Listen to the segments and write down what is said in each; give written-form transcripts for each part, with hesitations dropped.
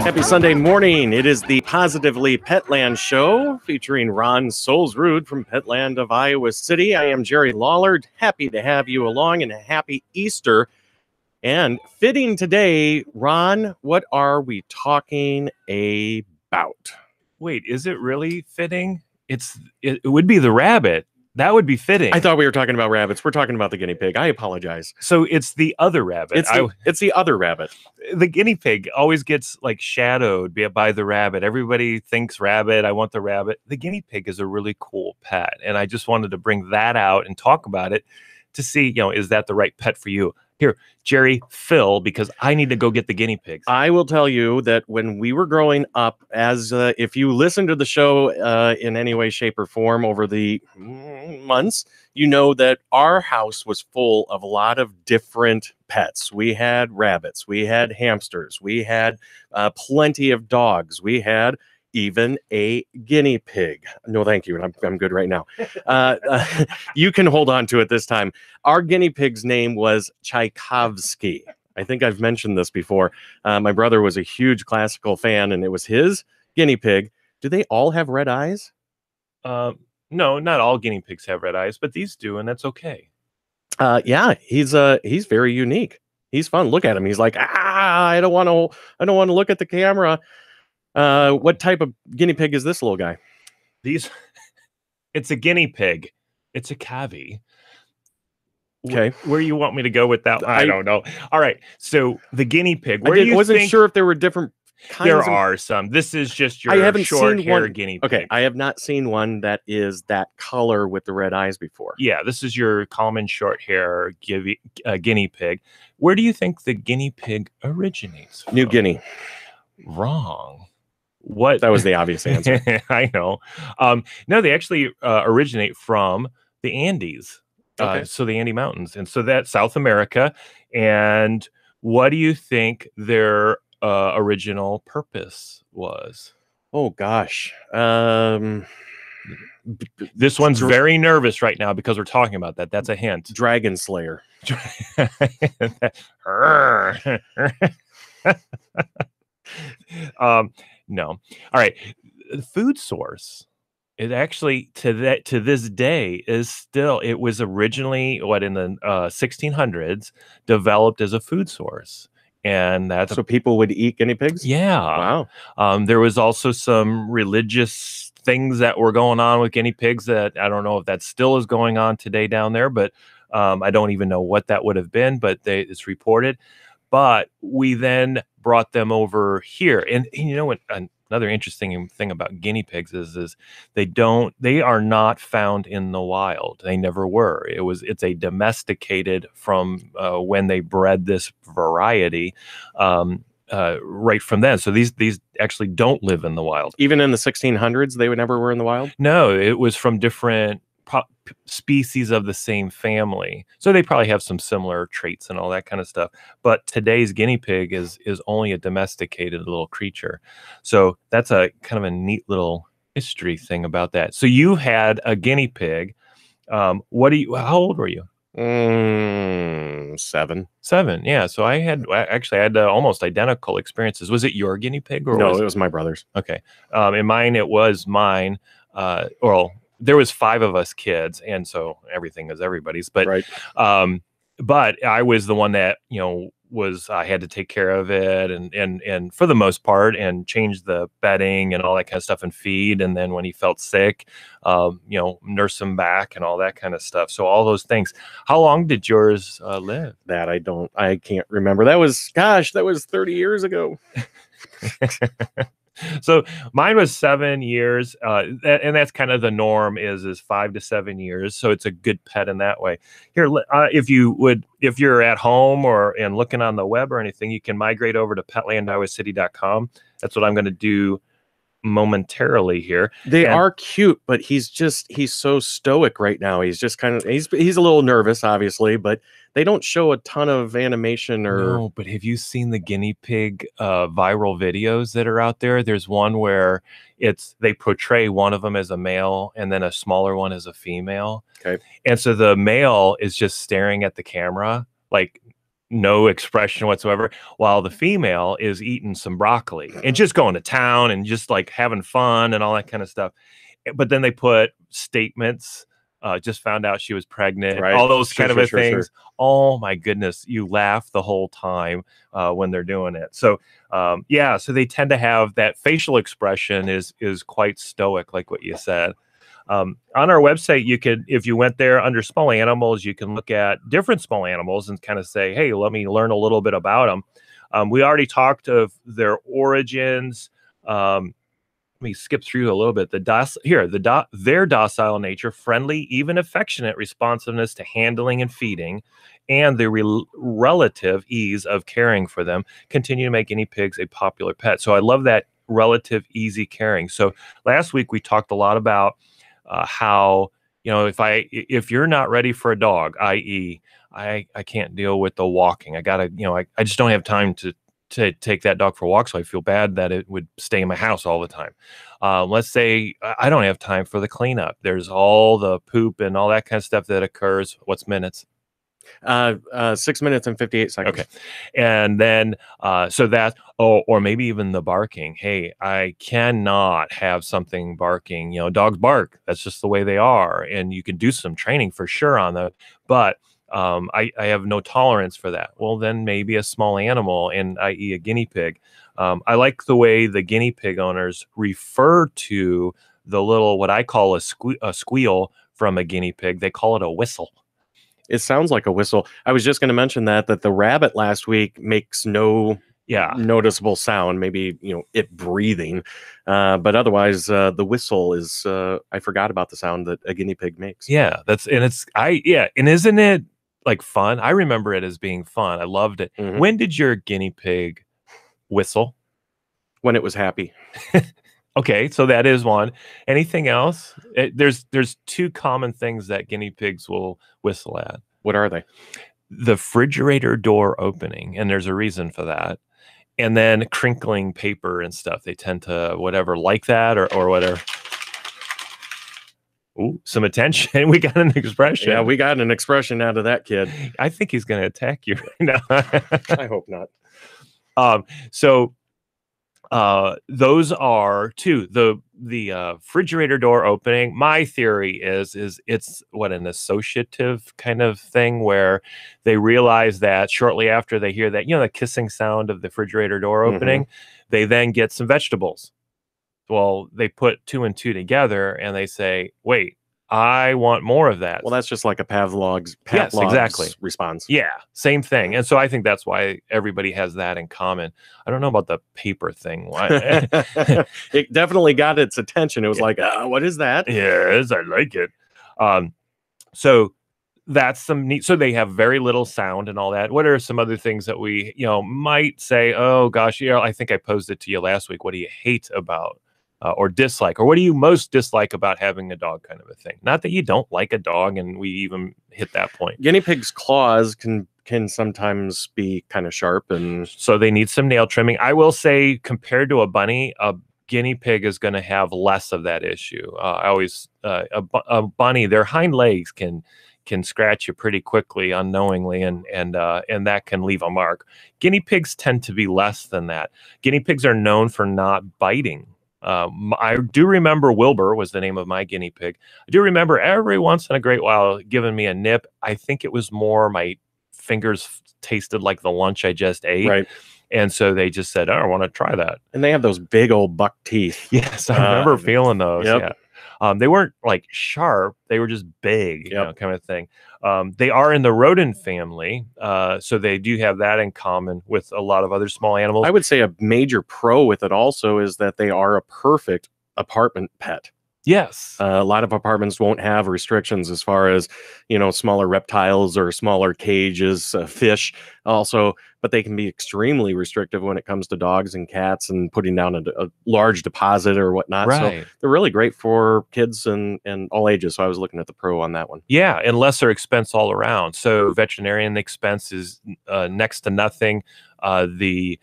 Happy Sunday morning. It is the Positively Petland show featuring Ron Solsrud from Petland of Iowa City. I am Jerry Lawler. Happy to have you along and a happy Easter. And fitting today, Ron, what are we talking about? Wait, is it really fitting? It would be the rabbit. That would be fitting. I thought we were talking about rabbits. We're talking about the guinea pig. I apologize. So it's the other rabbit. It's the other rabbit. The guinea pig always gets like shadowed by the rabbit. Everybody thinks rabbit. I want the rabbit. The guinea pig is a really cool pet. And I just wanted to bring that out and talk about it to see, is that the right pet for you? Here, Jerry, Phil, because I need to go get the guinea pigs. I will tell you that when we were growing up, if you listen to the show in any way, shape, or form over the months, you know that our house was full of a lot of different pets. We had rabbits, we had hamsters, we had plenty of dogs, we had even a guinea pig. No, thank you. I'm good right now. You can hold on to it this time. Our guinea pig's name was Tchaikovsky. I think I've mentioned this before. My brother was a huge classical fan, and it was his guinea pig. Do they all have red eyes? No, not all guinea pigs have red eyes, but these do, and that's okay. Yeah, he's very unique. He's fun. Look at him. He's like, I don't want to look at the camera. What type of guinea pig is this little guy? It's a guinea pig. It's a cavy. Okay. Where you want me to go with that? I don't know. All right. So the guinea pig. I wasn't sure if there were different kinds. There are some. This is just your short hair guinea pig. Okay. I have not seen one that is that color with the red eyes before. Yeah. This is your common short hair guinea pig. Where do you think the guinea pig originates from? New Guinea. Wrong. What? That was the obvious answer. I know. No, they actually originate from the Andes. Okay. So the Andes Mountains. And so that's South America. And what do you think their original purpose was? Oh, gosh. This one's very nervous right now because we're talking about that. That's a hint. Dragon Slayer. No. All right. The food source. It actually to this day is still. It was originally in the 1600s developed as a food source, and that's so people would eat guinea pigs. Yeah. Wow. There was also some religious things that were going on with guinea pigs that I don't know if that still is going on today down there, but I don't even know what that would have been. But it's reported. But we then brought them over here, and you know what? Another interesting thing about guinea pigs is they are not found in the wild. They never were. It's a domesticated from when they bred this variety right from then. So these actually don't live in the wild. Even in the 1600s, they never were in the wild? No, it was from different species of the same family, so they probably have some similar traits and all that kind of stuff. But today's guinea pig is only a domesticated little creature, so that's a kind of a neat little history thing about that. So you had a guinea pig. How old were you? 7. Yeah. So I had almost identical experiences. Was it your guinea pig or no? It was my brother's. Okay. In mine, it was mine. There was 5 of us kids, and so everything is everybody's. But right. But I was the one that I had to take care of it, and for the most part, and change the bedding and all that kind of stuff, and feed. And then when he felt sick, nurse him back and all that kind of stuff. So all those things. How long did yours live? That I can't remember. That was 30 years ago. So mine was 7 years, and that's kind of the norm is 5 to 7 years. So it's a good pet in that way. Here, if you're at home and looking on the web or anything, you can migrate over to petlandiowacity.com. That's what I'm going to do momentarily here. They are cute, but he's so stoic right now. He's just he's a little nervous, obviously, but they don't show a ton of animation No, but have you seen the guinea pig viral videos that are out there? There's one where they portray one of them as a male and then a smaller one as a female. Okay. And so the male is just staring at the camera, like no expression whatsoever, while the female is eating some broccoli and just going to town and just like having fun and all that kind of stuff. But then they put statements, just found out she was pregnant, Right. all those Sure, kind sure, of sure, things. sure. Oh my goodness, you laugh the whole time when they're doing it. So yeah, so they tend to have that facial expression is quite stoic, like what you said. On our website, you could, if you went there under small animals, you can look at different small animals and kind of say, hey, let me learn a little bit about them. We already talked of their origins. Let me skip through a little bit. Their docile nature, friendly, even affectionate responsiveness to handling and feeding, and the relative ease of caring for them continue to make guinea pigs a popular pet. So I love that relative easy caring. So last week we talked a lot about how, if you're not ready for a dog, i.e., I can't deal with the walking. I gotta, I just don't have time to take that dog for a walk, so I feel bad that it would stay in my house all the time. Let's say I don't have time for the cleanup. There's all the poop and all that kind of stuff that occurs. What's minutes? 6 minutes and 58 seconds. Okay. And then, or maybe even the barking. Hey, I cannot have something barking. Dogs bark. That's just the way they are. And you can do some training for sure on that. But I have no tolerance for that. Well, then maybe a small animal, and i.e. a guinea pig. I like the way the guinea pig owners refer to the little, what I call a squeal from a guinea pig. They call it a whistle. It sounds like a whistle. I was just going to mention that the rabbit last week makes no noticeable sound. Maybe it breathing, but otherwise the whistle is. I forgot about the sound that a guinea pig makes. Yeah, and isn't it like fun? I remember it as being fun. I loved it. Mm-hmm. When did your guinea pig whistle? When it was happy. Okay, so that is one. Anything else? There's two common things that guinea pigs will whistle at. What are they? The refrigerator door opening, and there's a reason for that. And then crinkling paper and stuff. They tend to like that or whatever. Ooh, some attention. We got an expression. Yeah, we got an expression out of that kid. I think he's going to attack you right now. I hope not. So those are two. The refrigerator door opening. My theory is it's an associative kind of thing where they realize that shortly after they hear that, the kissing sound of the refrigerator door opening, they then get some vegetables. Well, they put two and two together and they say, wait, I want more of that. Well, that's just like a Pavlov's response. Yeah, same thing. And so I think that's why everybody has that in common. I don't know about the paper thing. It definitely got its attention. It was like, what is that? Yes, I like it. So that's some neat. So they have very little sound and all that. What are some other things that we, might say, oh gosh, I think I posed it to you last week. What do you hate about or dislike, or what do you most dislike about having a dog, kind of a thing? Not that you don't like a dog, and we even hit that point. Guinea pig's claws can sometimes be kind of sharp, and so they need some nail trimming. I will say, compared to a bunny, a guinea pig is going to have less of that issue. A bunny, their hind legs can scratch you pretty quickly unknowingly, and that can leave a mark. Guinea pigs tend to be less than that. Guinea pigs are known for not biting. I do remember Wilbur was the name of my guinea pig. I do remember every once in a great while giving me a nip. I think it was more my fingers tasted like the lunch I just ate. Right. And so they just said, I want to try that. And they have those big old buck teeth. Yes, I remember feeling those. Yep. Yeah. They weren't like sharp. They were just big, Yep. kind of thing. They are in the rodent family. So they do have that in common with a lot of other small animals. I would say a major pro with it also is that they are a perfect apartment pet. Yes. A lot of apartments won't have restrictions as far as, smaller reptiles or smaller cages, fish also, but they can be extremely restrictive when it comes to dogs and cats and putting down a large deposit or whatnot. Right. So they're really great for kids and all ages. So I was looking at the pro on that one. Yeah, and lesser expense all around. So veterinarian expense is next to nothing. The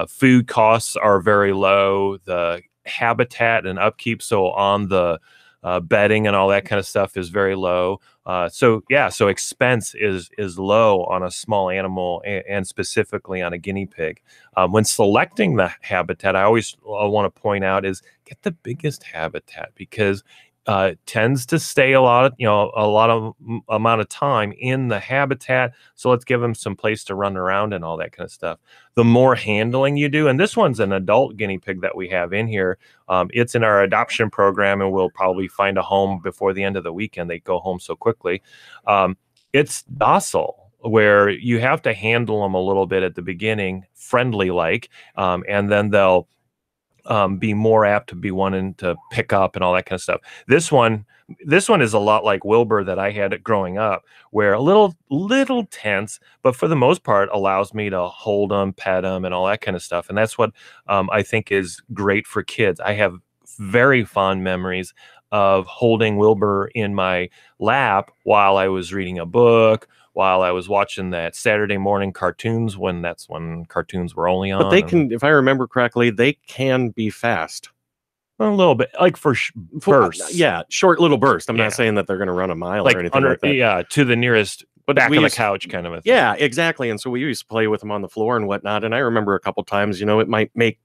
food costs are very low. The habitat and upkeep, so on the bedding and all that kind of stuff is very low. So expense is low on a small animal and specifically on a guinea pig. When selecting the habitat, I always want to point out is get the biggest habitat because tends to stay a lot of amount of time in the habitat. So let's give them some place to run around and all that kind of stuff. The more handling you do, and this one's an adult guinea pig that we have in here. It's in our adoption program, and we'll probably find a home before the end of the weekend. They go home so quickly. It's docile, where you have to handle them a little bit at the beginning, friendly like, and then they'll be more apt to be wanting to pick up and all that kind of stuff. This one is a lot like Wilbur that I had growing up, where a little tense, but for the most part allows me to hold them, pet them, and all that kind of stuff. And that's what I think is great for kids. I have very fond memories of holding Wilbur in my lap while I was reading a book, while I was watching that Saturday morning cartoons when cartoons were only on. But they can, if I remember correctly, they can be fast. A little bit, like for bursts. Yeah, short little bursts. I'm not saying that they're going to run a mile or anything like that. Yeah, to the nearest back of the couch kind of a thing. Yeah, exactly. And so we used to play with them on the floor and whatnot. And I remember a couple times, it might make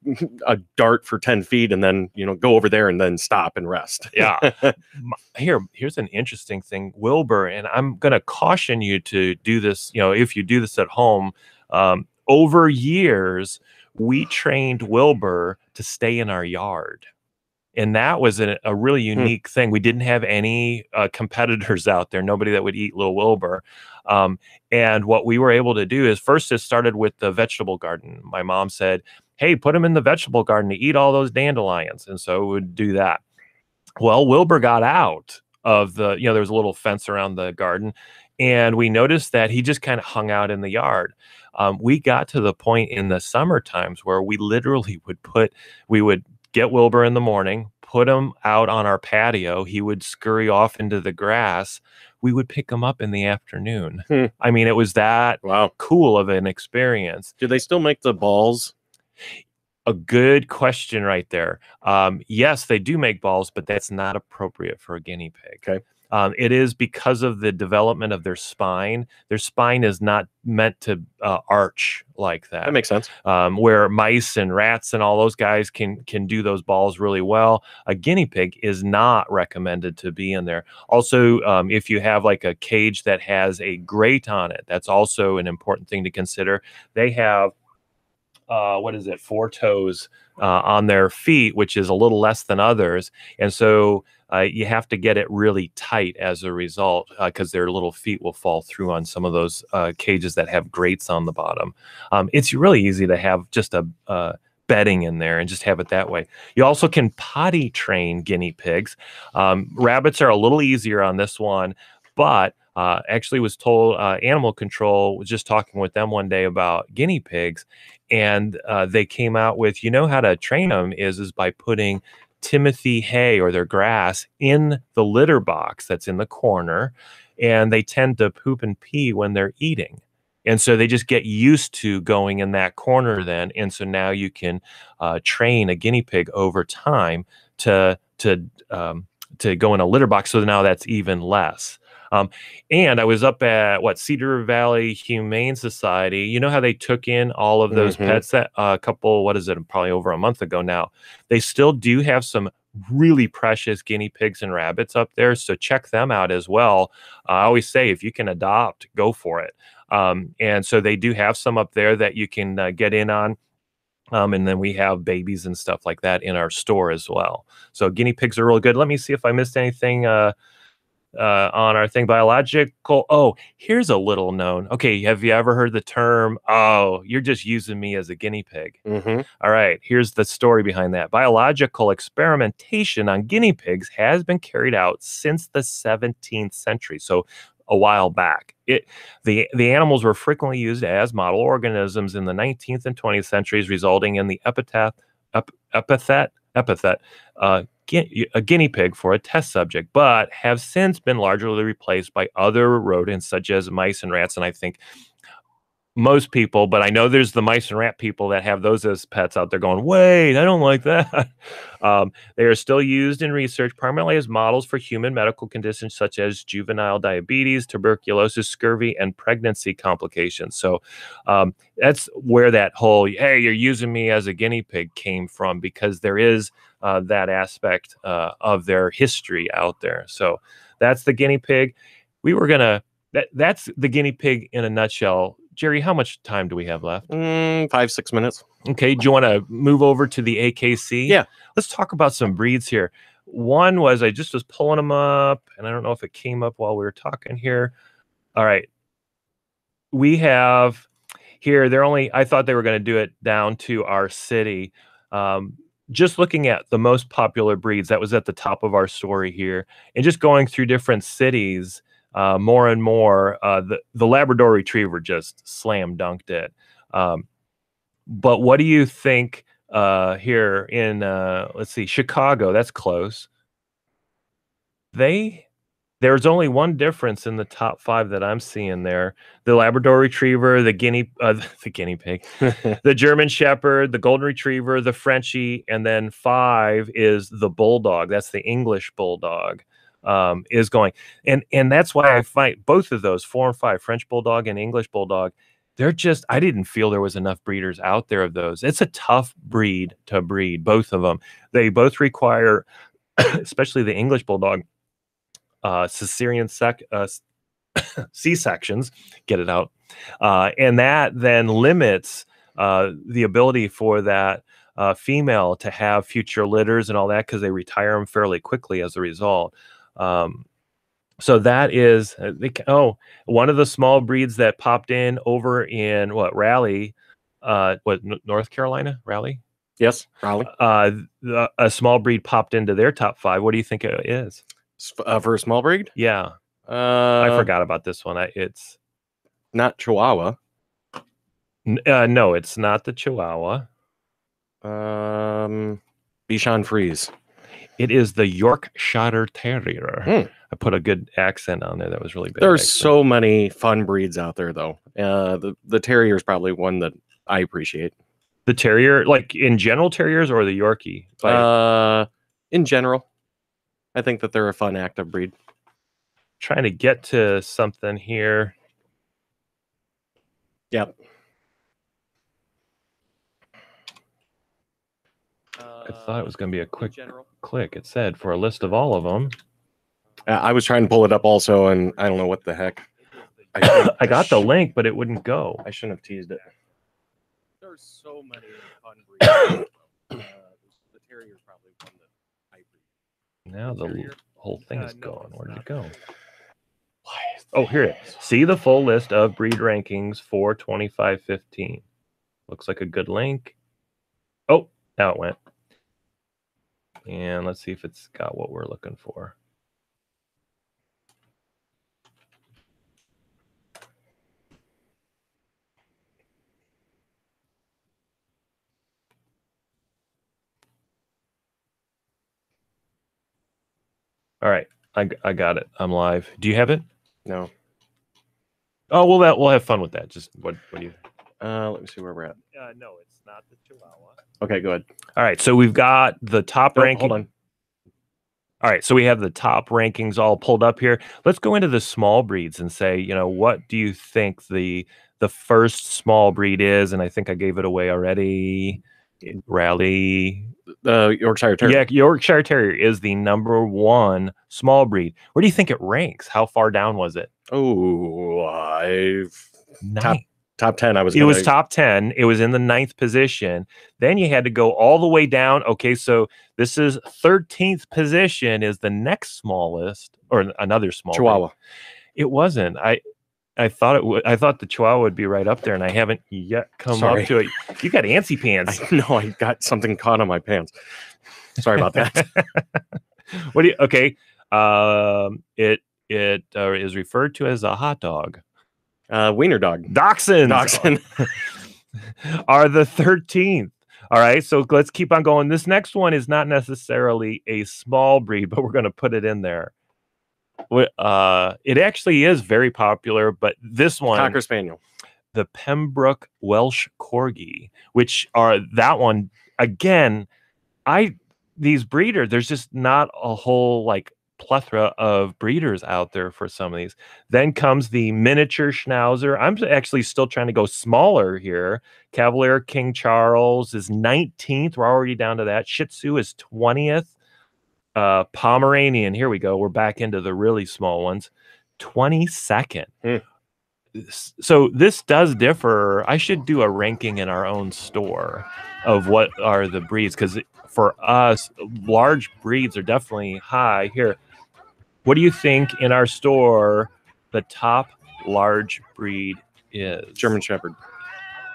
a dart for 10 feet and then, go over there and then stop and rest. Yeah. Here's an interesting thing, Wilbur, and I'm going to caution you to do this, if you do this at home. Over years, we trained Wilbur to stay in our yard. And that was a really unique thing. We didn't have any competitors out there, nobody that would eat little Wilbur. And what we were able to do is first it started with the vegetable garden. My mom said, hey, put him in the vegetable garden to eat all those dandelions. And so we would do that. Well, Wilbur got out of there was a little fence around the garden. And we noticed that he just kind of hung out in the yard. We got to the point in the summer times where we literally would get Wilbur in the morning, put him out on our patio. He would scurry off into the grass. We would pick him up in the afternoon. I mean, it was that cool of an experience. Do they still make the balls? A good question right there. Yes, they do make balls, but that's not appropriate for a guinea pig. Okay. It is because of the development of their spine. Their spine is not meant to arch like that. That makes sense. Where mice and rats and all those guys can do those balls really well. A guinea pig is not recommended to be in there. Also, if you have like a cage that has a grate on it, that's also an important thing to consider. They have 4 toes on their feet, which is a little less than others. And so you have to get it really tight as a result because their little feet will fall through on some of those cages that have grates on the bottom. It's really easy to have just a bedding in there and just have it that way. You also can potty train guinea pigs. Rabbits are a little easier on this one, but actually was told animal control was just talking with them one day about guinea pigs, and they came out with, how to train them is by putting Timothy hay or their grass in the litter box that's in the corner, and they tend to poop and pee when they're eating. And so they just get used to going in that corner then. And so now you can train a guinea pig over time to go in a litter box. So now that's even less. And I was up at Cedar Valley Humane Society. You know how they took in all of those pets that probably over a month ago now. They still do have some really precious guinea pigs and rabbits up there. So check them out as well. I always say, if you can adopt, go for it. And so they do have some up there that you can get in on. And then we have babies and stuff like that in our store as well. So guinea pigs are really good. Let me see if I missed anything on our thing. Biological. Oh, here's a little known. Okay, have you ever heard the term, oh, you're just using me as a guinea pig? All right, here's the story behind that. Biological experimentation on guinea pigs has been carried out since the 17th century. So a while back. The animals were frequently used as model organisms in the 19th and 20th centuries, resulting in the epithet a guinea pig for a test subject, but have since been largely replaced by other rodents such as mice and rats. And I think most people, but I know there's the mice and rat people that have those as pets out there going, wait, I don't like that. They are still used in research primarily as models for human medical conditions such as juvenile diabetes, tuberculosis, scurvy, and pregnancy complications. So that's where that whole, hey, you're using me as a guinea pig came from, because there is that aspect of their history out there. So that's the guinea pig. That's the guinea pig in a nutshell. Jerry, how much time do we have left? 5-6 minutes. Okay. Do you want to move over to the AKC? Yeah. Let's talk about some breeds here. One was, I just was pulling them up, and I don't know if it came up while we were talking here. All right. We have here, I thought they were going to do it down to our city. Just looking at the most popular breeds, that was at the top of our story here, and just going through different cities. More and more, the Labrador Retriever just slam dunked it. But what do you think here in, let's see, Chicago? That's close. There's only one difference in the top 5 that I'm seeing there: the Labrador Retriever, the guinea pig, the German Shepherd, the Golden Retriever, the Frenchie, and then 5 is the Bulldog. That's the English Bulldog. Is going, and that's why I fight both of those, 4 and 5, French Bulldog and English Bulldog. I didn't feel there was enough breeders out there of those. It's a tough breed to breed, both of them. They both require, especially the English Bulldog, cesarean C-sections, get it out, and that then limits the ability for that female to have future litters and all that, because they retire them fairly quickly as a result. So that is one of the small breeds that popped in over in Raleigh, North Carolina, Raleigh. Yes, Raleigh. A small breed popped into their top 5. What do you think it is for a small breed? Yeah, I forgot about this one. It's not Chihuahua. No, it's not the Chihuahua. Bichon Frise. It is the Yorkshire Terrier. I put a good accent on there. That was really bad. There's so many fun breeds out there, though. The Terrier is probably one that I appreciate. The Terrier, like in general terriers, or the Yorkie? In general, I think that they're a fun, active breed. Trying to get to something here. Yep. I thought it was going to be a quick click. It said for a list of all of them. I was trying to pull it up also, and I don't know what the heck. I got the link, but it wouldn't go. I shouldn't have teased it. There's so many fun breeds. The Terrier is probably one that I breed. Now the whole thing is gone. Where did it go? Oh, here it is. See the full list of breed rankings for 25-15. Looks like a good link. Oh, now it went. And let's see if it's got what we're looking for. All right, I got it. I'm live. Do you have it? No. Oh, well, we'll have fun with that. Just what do you? Let me see where we're at. No, it's not the Chihuahua. Okay, go ahead. All right, so we've got the top ranking. Hold on. All right, so we have the top rankings all pulled up here. Let's go into the small breeds and say, what do you think the first small breed is? And I think I gave it away already. Raleigh. Yorkshire Terrier. Yeah, Yorkshire Terrier is the #1 small breed. Where do you think it ranks? How far down was it? Oh, top 10. It was top 10. It was in the 9th position. Then you had to go all the way down. Okay, so this is 13th position is the next smallest, or another small Chihuahua. breed. It wasn't. I thought it would. I thought the Chihuahua would be right up there, and I haven't yet come up to it. You got antsy pants. I got something caught on my pants. Sorry about that. What do you? Okay. It is referred to as a hot dog. Wiener dog. Dachshunds are the 13th. All right, so let's keep on going. This next one is not necessarily a small breed, but we're going to put it in there. It actually is very popular, but this one, Cocker Spaniel. the Pembroke Welsh Corgi, which are that one again. These breeders, there's just not a whole like plethora of breeders out there for some of these. Then comes the miniature Schnauzer. I'm actually still trying to go smaller here. Cavalier King Charles is 19th. We're already down to that. Shih Tzu is 20th. Pomeranian, here we go. We're back into the really small ones. 22nd. So this does differ. I should do a ranking in our own store of what are the breeds, because for us, large breeds are definitely high. Here, what do you think in our store the top large breed is? German Shepherd.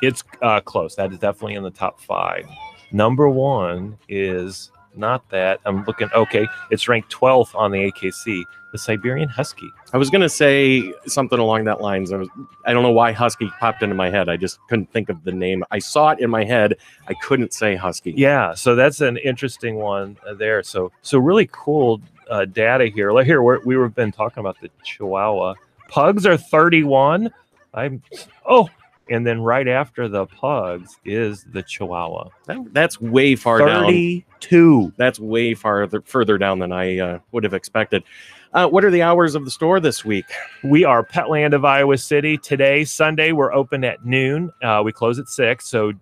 It's close. That is definitely in the top 5. Number 1 is not that. I'm looking. Okay, it's ranked 12th on the AKC. The Siberian Husky. I was going to say something along that lines. I don't know why Husky popped into my head. I just couldn't think of the name. I saw it in my head. I couldn't say Husky. Yeah, so that's an interesting one there. So really cool data here. Here we've been talking about the Chihuahua. Pugs are 31. And then right after the pugs is the Chihuahua. That's way far 32. down. That's way further down than I would have expected. What are the hours of the store this week? We are Petland of Iowa City. Today, Sunday, we're open at noon. We close at 6. So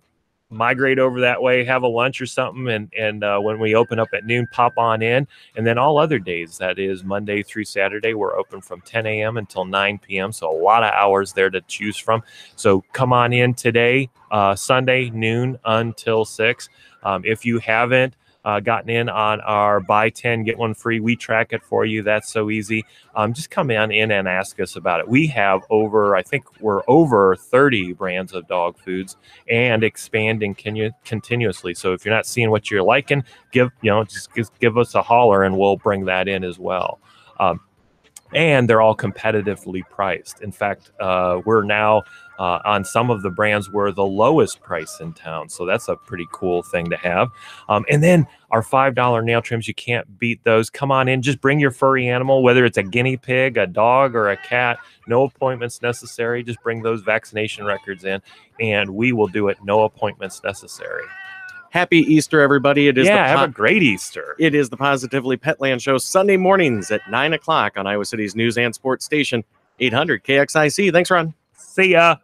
migrate over that way, have a lunch or something. And when we open up at noon, pop on in. And then all other days, that is Monday through Saturday, we're open from 10 a.m. until 9 p.m. So a lot of hours there to choose from. So come on in today, Sunday, noon until 6. If you haven't gotten in on our buy 10, get 1 free, we track it for you. That's so easy. Just come on in and ask us about it. We have I think we're over 30 brands of dog foods and expanding continuously. So if you're not seeing what you're liking, just give us a holler and we'll bring that in as well. And they're all competitively priced. In fact, we're now on some of the brands, we're the lowest price in town. So that's a pretty cool thing to have. And then our $5 nail trims, you can't beat those. Come on in, just bring your furry animal, whether it's a guinea pig, a dog, or a cat. No appointments necessary. Just bring those vaccination records in, and we will do it. No appointments necessary. Happy Easter, everybody. Have a great Easter. It is the Positively Petland Show, Sunday mornings at 9 o'clock on Iowa City's News and Sports Station, 800 KXIC. Thanks, Ron. See ya.